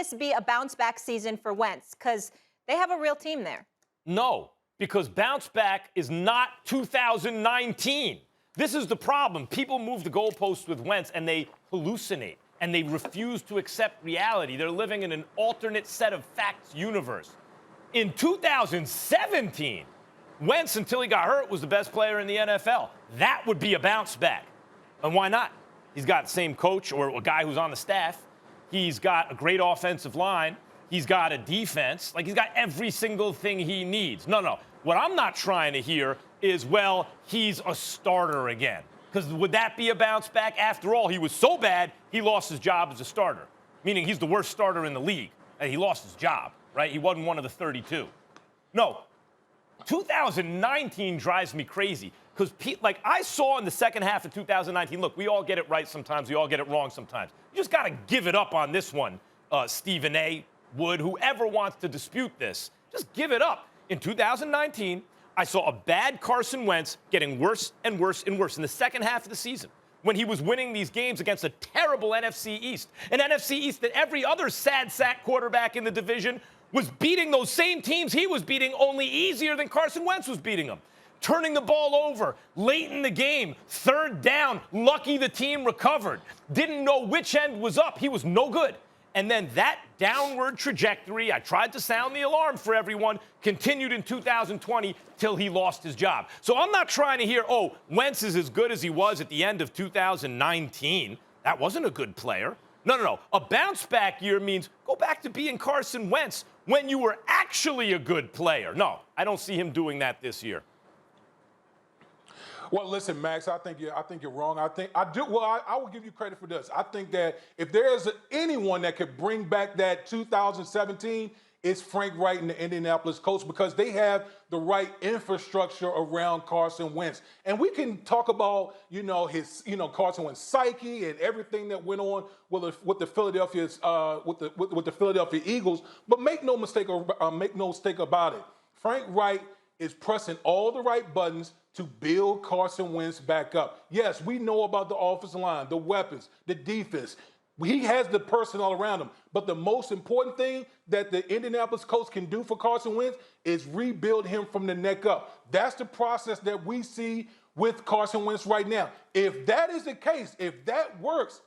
this be a bounce-back season for Wentz? Because they have a real team there. No, because bounce back is not 2019. This is the problem. People move the goalposts with Wentz, and they hallucinate, and they refuse to accept reality. They're living in an alternate set of facts universe. In 2017, Wentz, until he got hurt, was the best player in the NFL. That would be a bounce back. And why not? He's got the same coach or a guy who's on the staff. He's got a great offensive line. He's got a defense. Like, he's got every single thing he needs. No. What I'm not trying to hear is, well, he's a starter again. Because would that be a bounce back? After all, he was so bad, he lost his job as a starter. Meaning he's the worst starter in the league. And he lost his job, right? He wasn't one of the 32. No. 2019 drives me crazy. Because, like, I saw in the second half of 2019, look, we all get it right sometimes. We all get it wrong sometimes. You just got to give it up on this one, Stephen A., Wood, whoever wants to dispute this. Just give it up. In 2019, I saw a bad Carson Wentz getting worse and worse and worse in the second half of the season when he was winning these games against a terrible NFC East. An NFC East that every other sad sack quarterback in the division was beating those same teams he was beating, only easier than Carson Wentz was beating them. Turning the ball over late in the game, third down, lucky the team recovered. Didn't know which end was up. He was no good. And then that downward trajectory, I tried to sound the alarm for everyone, continued in 2020 till he lost his job. So I'm not trying to hear, oh, Wentz is as good as he was at the end of 2019. That wasn't a good player. No. A bounce back year means go back to being Carson Wentz when you were actually a good player. No, I don't see him doing that this year. Well, listen, Max, I think you're wrong. I will give you credit for this. I think that if there is anyone that could bring back that 2017, it's Frank Wright and the Indianapolis Colts, because they have the right infrastructure around Carson Wentz. And we can talk about, his, Carson Wentz psyche and everything that went on with the Philadelphia Eagles. But make no mistake about it. Frank Wright is pressing all the right buttons to build Carson Wentz back up. Yes, we know about the offensive line, the weapons, the defense. He has the personnel around him. But the most important thing that the Indianapolis Colts can do for Carson Wentz is rebuild him from the neck up. That's the process that we see with Carson Wentz right now. If that is the case, if that works,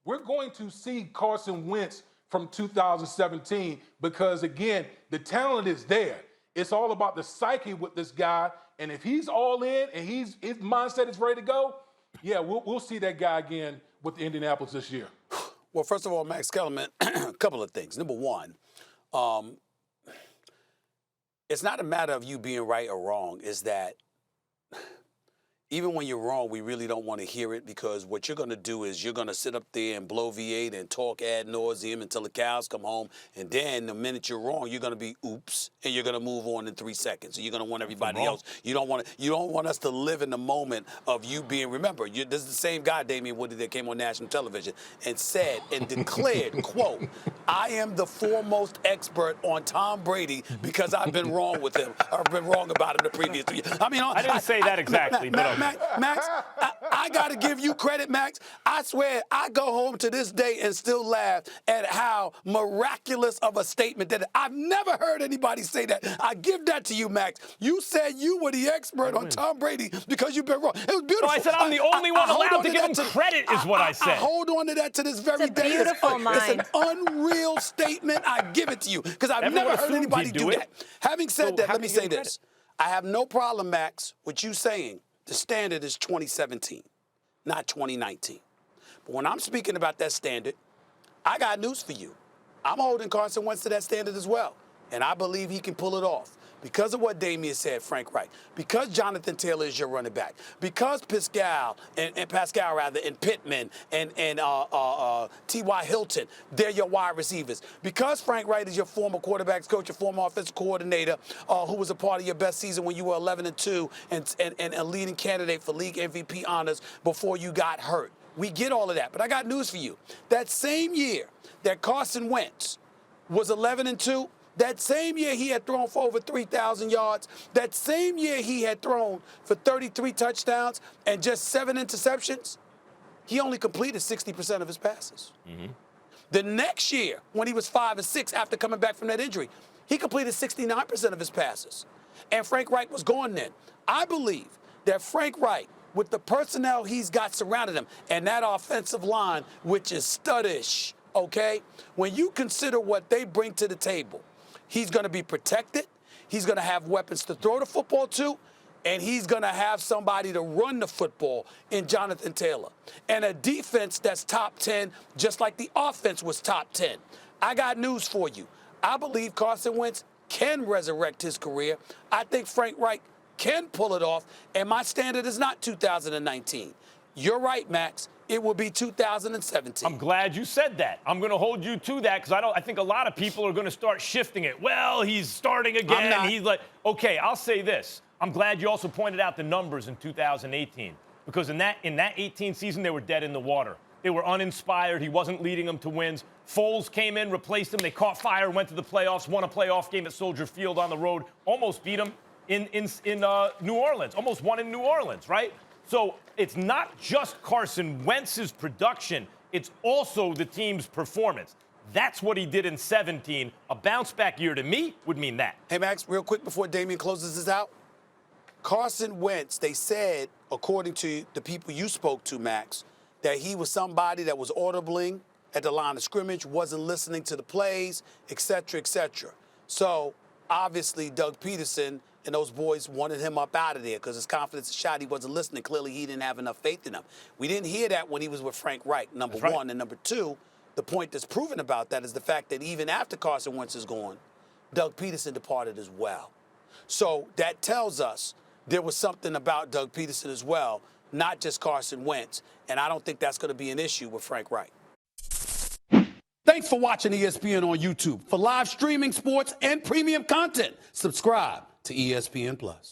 we're going to see Carson Wentz from 2017 because, again, the talent is there. It's all about the psyche with this guy. And if he's all in and his mindset is ready to go, yeah, we'll see that guy again with Indianapolis this year. Well, first of all, Max Kellerman, a couple of things. Number one, it's not a matter of you being right or wrong. It's that even when you're wrong, we really don't want to hear it, because what you're going to do is you're going to sit up there and blow V8 and talk ad nauseum until the cows come home. And then the minute you're wrong, you're going to be oops, and you're going to move on in 3 seconds. So you're going to want everybody else. You don't want us to live in the moment of you being. Remember, this is the same guy, Damien Woody, that came on national television and said and declared, quote, "I am the foremost expert on Tom Brady because I've been wrong with him. I've been wrong about him the previous 3 years." I didn't say that exactly, but Max, I got to give you credit, Max. I swear, I go home to this day and still laugh at how miraculous of a statement that I've never heard anybody say that. I give that to you, Max. You said you were the expert on Tom Brady because you've been wrong. It was beautiful. No, I said I'm the only one allowed to give him credit, is what I said. I hold on to that to this very day. It's an unreal statement. I give it to you because I've never heard anybody do that. Having said that, let me say this. I have no problem, Max, with you saying the standard is 2017, not 2019. But when I'm speaking about that standard, I got news for you. I'm holding Carson Wentz to that standard as well, and I believe he can pull it off. Because of what Damien said, Frank Wright, because Jonathan Taylor is your running back, because Pascal and Pittman and T.Y. Hilton, they're your wide receivers. Because Frank Wright is your former quarterbacks coach, your former offensive coordinator, who was a part of your best season when you were 11-2 and a leading candidate for league MVP honors before you got hurt. We get all of that. But I got news for you. That same year that Carson Wentz was 11-2, that same year he had thrown for over 3,000 yards. That same year he had thrown for 33 touchdowns and just 7 interceptions. He only completed 60% of his passes. Mm-hmm. The next year, when he was 5-6 after coming back from that injury, he completed 69% of his passes. And Frank Reich was gone then. I believe that Frank Reich, with the personnel he's got surrounding him, and that offensive line, which is studdish, okay? When you consider what they bring to the table, he's going to be protected. He's going to have weapons to throw the football to, and he's going to have somebody to run the football in Jonathan Taylor. And a defense that's top 10, just like the offense was top 10. I got news for you. I believe Carson Wentz can resurrect his career. I think Frank Reich can pull it off, and my standard is not 2019. You're right, Max. It will be 2017. I'm glad you said that. I'm going to hold you to that because I think a lot of people are going to start shifting it. Well, he's starting again. He's like, okay, I'll say this. I'm glad you also pointed out the numbers in 2018 because in that 18 season, they were dead in the water. They were uninspired. He wasn't leading them to wins. Foles came in, replaced him. They caught fire, went to the playoffs, won a playoff game at Soldier Field on the road, almost beat them in New Orleans, almost won in New Orleans, right? So it's not just Carson Wentz's production. It's also the team's performance. That's what he did in 17. A bounce-back year to me would mean that. Hey, Max, real quick before Damien closes this out. Carson Wentz, they said, according to the people you spoke to, Max, that he was somebody that was audibling at the line of scrimmage, wasn't listening to the plays, et cetera, et cetera. So, obviously, Doug Peterson and those boys wanted him up out of there because his confidence is shot. He wasn't listening. Clearly, he didn't have enough faith in him. We didn't hear that when he was with Frank Reich, number one. And number two, the point that's proven about that is the fact that even after Carson Wentz is gone, Doug Peterson departed as well. So that tells us there was something about Doug Peterson as well, not just Carson Wentz. And I don't think that's going to be an issue with Frank Reich. Thanks for watching ESPN on YouTube. For live streaming, sports, and premium content, subscribe to ESPN+.